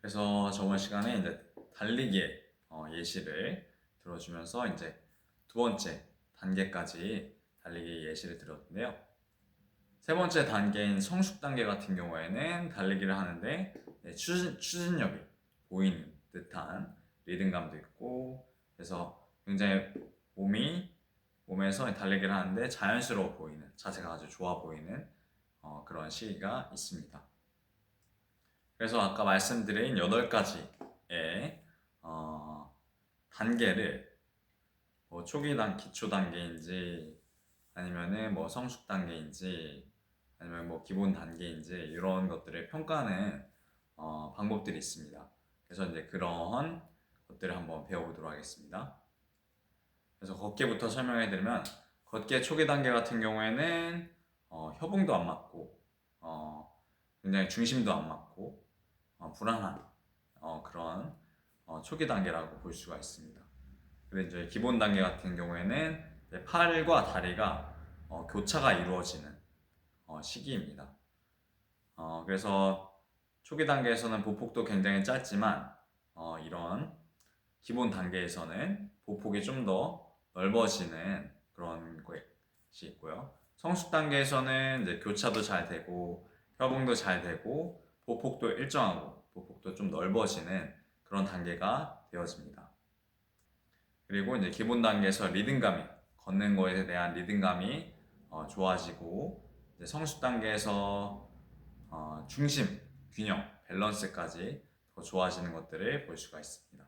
그래서 저번 시간에 이제 달리기의 예시를 들어주면서 이제 두 번째 단계까지 달리기 예시를 들었는데요. 세 번째 단계인 성숙 단계 같은 경우에는 달리기를 하는데 추진력이 보이는 듯한 리듬감도 있고, 그래서 굉장히 몸에서 달리기를 하는데 자연스러워 보이는, 자세가 아주 좋아 보이는 그런 시기가 있습니다. 그래서 아까 말씀드린 8가지의 단계를 초기 기초 단계인지 아니면은 성숙 단계인지 아니면 기본 단계인지 이런 것들을 평가하는 방법들이 있습니다. 그래서 이제 그런 것들을 한번 배워보도록 하겠습니다. 그래서 걷기부터 설명해드리면, 걷기의 초기 단계 같은 경우에는 협응도 안 맞고 굉장히 중심도 안 맞고 불안한 그런 초기 단계라고 볼 수가 있습니다. 근데 이제 기본 단계 같은 경우에는 팔과 다리가 교차가 이루어지는 시기입니다. 그래서 초기 단계에서는 보폭도 굉장히 짧지만 이런 기본 단계에서는 보폭이 좀 더 넓어지는 그런 것이 있고요. 성숙 단계에서는 이제 교차도 잘 되고 협응도 잘 되고 보폭도 일정하고 보폭도 좀 넓어지는 그런 단계가 되어집니다. 그리고 이제 기본 단계에서 리듬감이, 걷는 거에 대한 리듬감이 좋아지고, 이제 성숙 단계에서 중심, 균형, 밸런스까지 더 좋아지는 것들을 볼 수가 있습니다.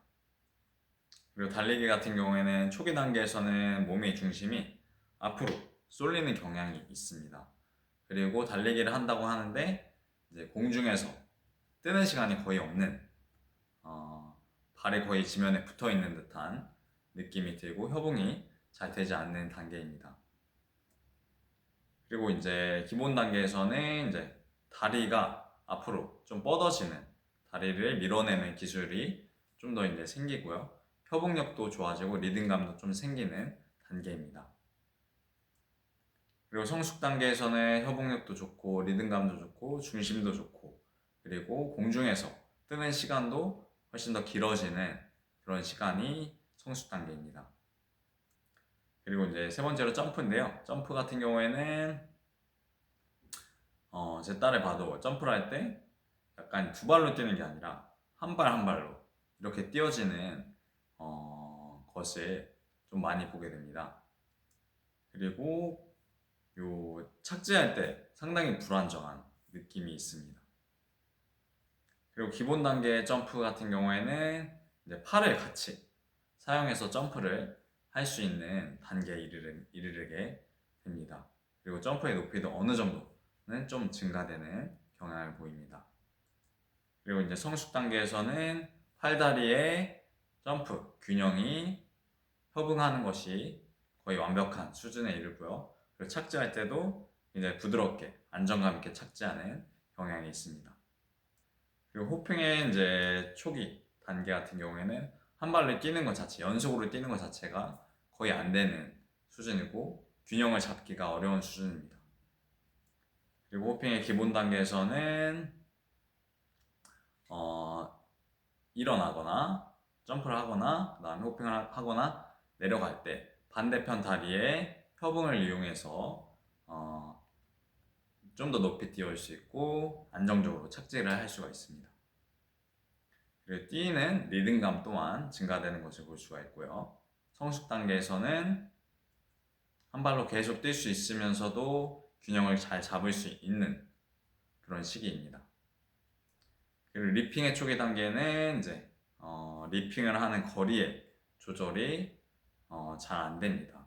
그리고 달리기 같은 경우에는 초기 단계에서는 몸의 중심이 앞으로 쏠리는 경향이 있습니다. 그리고 달리기를 한다고 하는데 이제 공중에서 뜨는 시간이 거의 없는, 발이 거의 지면에 붙어 있는 듯한 느낌이 들고 협응이 잘 되지 않는 단계입니다. 그리고 이제 기본 단계에서는 이제 다리가 앞으로 좀 뻗어지는, 다리를 밀어내는 기술이 좀 더 이제 생기고요. 협응력도 좋아지고 리듬감도 좀 생기는 단계입니다. 그리고 성숙 단계에서는 협응력도 좋고 리듬감도 좋고 중심도 좋고, 그리고 공중에서 뜨는 시간도 훨씬 더 길어지는 그런 시간이 성숙 단계입니다. 그리고 이제 세 번째로 점프인데요. 점프 같은 경우에는 제 딸을 봐도 점프를 할 때 약간 두 발로 뛰는 게 아니라 한 발 한 발로 이렇게 뛰어지는 것을 좀 많이 보게 됩니다. 그리고 요 착지할 때 상당히 불안정한 느낌이 있습니다. 그리고 기본 단계 점프 같은 경우에는 이제 팔을 같이 사용해서 점프를 할 수 있는 단계에 이르게 됩니다. 그리고 점프의 높이도 어느 정도는 좀 증가되는 경향을 보입니다. 그리고 이제 성숙 단계에서는 팔다리의 점프 균형이 협응하는 것이 거의 완벽한 수준에 이르고요. 그리고 착지할 때도 굉장히 부드럽게 안정감 있게 착지하는 경향이 있습니다. 그리고 호핑의 이제 초기 단계 같은 경우에는 한 발로 뛰는 것 자체, 연속으로 뛰는 것 자체가 거의 안 되는 수준이고 균형을 잡기가 어려운 수준입니다. 그리고 호핑의 기본 단계에서는 일어나거나 점프를 하거나 그 다음에 호핑을 하거나 내려갈 때 반대편 다리의 협응을 이용해서 좀 더 높이 뛰어올 수 있고 안정적으로 착지를 할 수가 있습니다. 그리고 뛰는 리듬감 또한 증가되는 것을 볼 수가 있고요. 성숙 단계에서는 한 발로 계속 뛸 수 있으면서도 균형을 잘 잡을 수 있는 그런 시기입니다. 그리고 리핑의 초기 단계는 이제 리핑을 하는 거리의 조절이 잘 안 됩니다.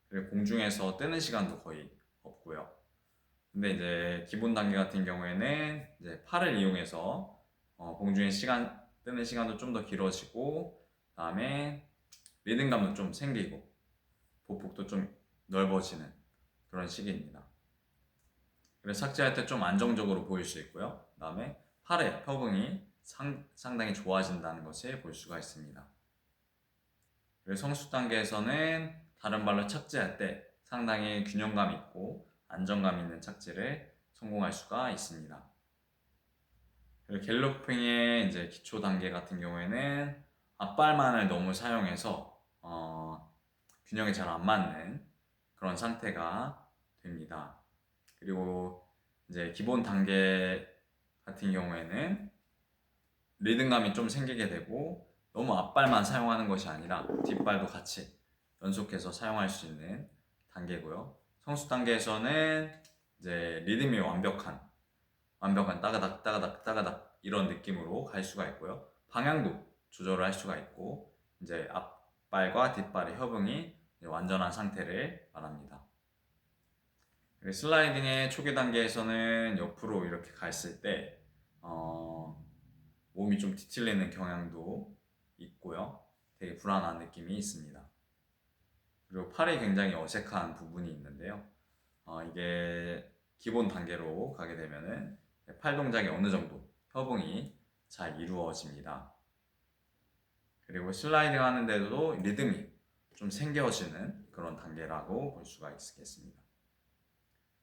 그리고 공중에서 뜨는 시간도 거의 없고요. 근데 이제 기본 단계 같은 경우에는 이제 팔을 이용해서 공중에 뜨는 시간도 좀 더 길어지고, 그다음에 리듬감도 좀 생기고 보폭도 좀 넓어지는 그런 시기입니다. 그래서 착지할 때 좀 안정적으로 보일 수 있고요. 그다음에 팔의 협응이 상당히 좋아진다는 것을 볼 수가 있습니다. 그리고 성숙 단계에서는 다른 발로 착지할 때 상당히 균형감 있고 안정감 있는 착지를 성공할 수가 있습니다. 그리고 갤로핑의 이제 기초 단계 같은 경우에는 앞발만을 너무 사용해서 균형이 잘 안 맞는 그런 상태가 됩니다. 그리고 이제 기본 단계 같은 경우에는 리듬감이 좀 생기게 되고 너무 앞발만 사용하는 것이 아니라 뒷발도 같이 연속해서 사용할 수 있는 단계고요. 성수 단계에서는 이제 리듬이 완벽한 따가닥 따가닥 따가닥 이런 느낌으로 갈 수가 있고요. 방향도 조절을 할 수가 있고 이제 앞발과 뒷발의 협응이 완전한 상태를 말합니다. 슬라이딩의 초기 단계에서는 옆으로 이렇게 갔을 때 몸이 좀 뒤틀리는 경향도 있고요. 되게 불안한 느낌이 있습니다. 그리고 팔이 굉장히 어색한 부분이 있는데요. 이게 기본 단계로 가게 되면은 팔 동작이 어느 정도 협응이 잘 이루어집니다. 그리고 슬라이딩 하는데도 리듬이 좀 생겨지는 그런 단계라고 볼 수가 있겠습니다.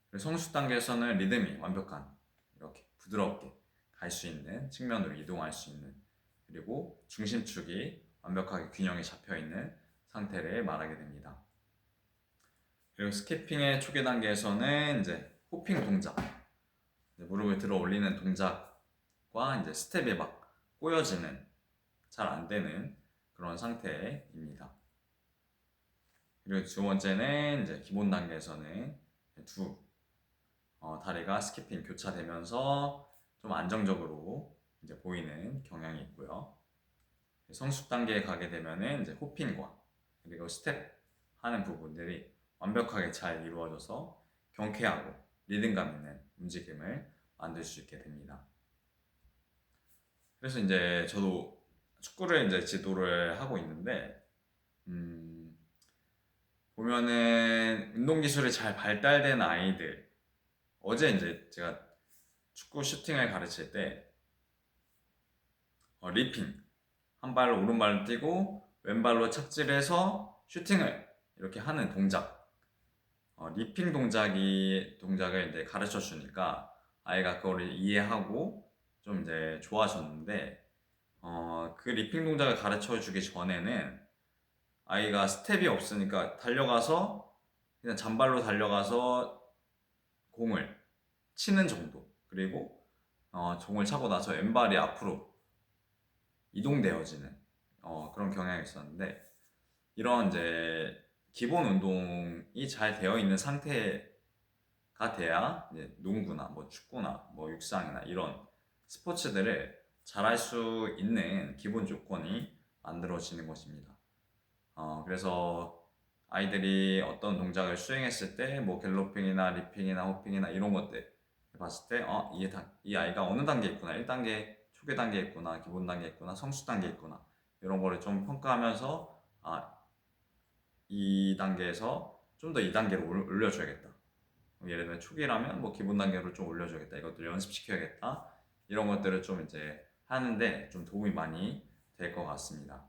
그리고 성수 단계에서는 리듬이 완벽한 이렇게 부드럽게 갈 수 있는 측면으로 이동할 수 있는 그리고 중심축이 완벽하게 균형이 잡혀 있는 상태를 말하게 됩니다. 그리고 스키핑의 초기 단계에서는 이제 호핑 동작, 이제 무릎을 들어 올리는 동작과 이제 스텝이 막 꼬여지는 잘 안 되는 그런 상태입니다. 그리고 두 번째는 이제 기본 단계에서는 두 다리가 스키핑 교차되면서 좀 안정적으로 이제 보이는 경향이 있고요. 성숙 단계에 가게 되면은 이제 호핑과 그리고 스텝 하는 부분들이 완벽하게 잘 이루어져서 경쾌하고 리듬감 있는 움직임을 만들 수 있게 됩니다. 그래서 이제 저도 축구를 이제 지도를 하고 있는데 보면은 운동 기술이 잘 발달된 아이들 어제 이제 제가 축구 슈팅을 가르칠 때 리핑 한 발로 오른발로 뛰고 왼발로 착지해서 슈팅을 이렇게 하는 동작 리핑 동작을 이제 가르쳐 주니까 아이가 그거를 이해하고 좀 이제 좋아졌는데 그 리핑 동작을 가르쳐 주기 전에는 아이가 스텝이 없으니까 달려가서 그냥 잔발로 달려가서 공을 치는 정도 그리고 공을 차고 나서 왼발이 앞으로 이동되어지는 그런 경향이 있었는데 이런 이제 기본 운동이 잘 되어 있는 상태가 돼야 이제 농구나 뭐 축구나 뭐 육상이나 이런 스포츠들을 잘할 수 있는 기본 조건이 만들어지는 것입니다. 그래서 아이들이 어떤 동작을 수행했을 때 뭐 갤로핑이나 리핑이나 호핑이나 이런 것들 봤을 때 이 아이가 어느 단계에 있구나 1단계 초기 단계에 있구나 기본 단계에 있구나 성수 단계에 있구나 이런 거를 좀 평가하면서 이 단계에서 좀 더 2단계로 올려줘야겠다. 예를 들면 초기라면 뭐 기본 단계로 좀 올려줘야겠다. 이것들 연습시켜야겠다. 이런 것들을 좀 이제 하는데 좀 도움이 많이 될 것 같습니다.